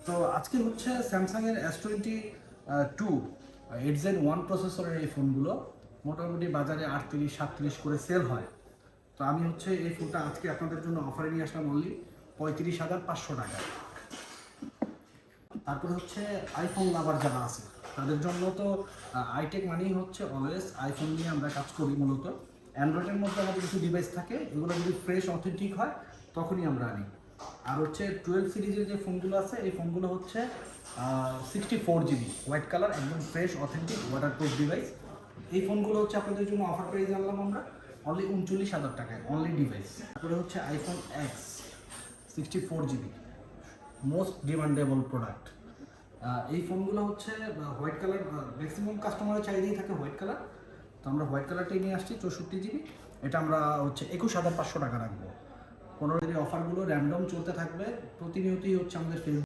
তো আজকে হচ্ছে স্যামসাংয়ের S22 8Zen 1 প্রসেসরের এই ফোনগুলো মোটামুটি বাজারে 38-37 করে সেল হয়। তো আমি হচ্ছে এই ফোনটা আজকে আপনাদের জন্য অফারে নিয়ে আসলাম অনলি 35,500 টাকায়। তারপরে হচ্ছে আইফোন লাভার যারা আছে তাদের জন্য তো আইটেক মানেই হচ্ছে অলওয়েজ আইফোন নিয়ে আমরা কাজ করি। মূলত অ্যান্ড্রয়েডের মধ্যে আমাদের কিছু ডিভাইস থাকে, এগুলো যদি ফ্রেশ অথেন্টিক হয় তখনই আমরা আনি। আর হচ্ছে 12 সিরিজের যে ফোনগুলো আছে এই ফোনগুলো হচ্ছে 64 GB হোয়াইট কালার, একদম ফ্রেশ অথেন্টিক ওয়াটারপ্রুফ ডিভাইস। এই ফোনগুলো হচ্ছে আপনাদের জন্য অফার প্রাইস আনলাম আমরা অনলি 39,000 টাকায় অনলি ডিভাইস। তারপরে হচ্ছে iPhone x 64 GB most demandable product. এই ফোনগুলো হচ্ছে হোয়াইট কালার, ম্যাক্সিমাম কাস্টমারের চাহিদাই থাকে হোয়াইট কালার। তো আমরা হোয়াইট কালারটাই নিয়ে আসছি 64 GB। এটা আমরা হচ্ছে 21,500 টাকা রাখবো। 15 দিনের অফারগুলো র্যান্ডম চলতে থাকবে, প্রতিনিয়তই হচ্ছে আমাদের ফেসবুক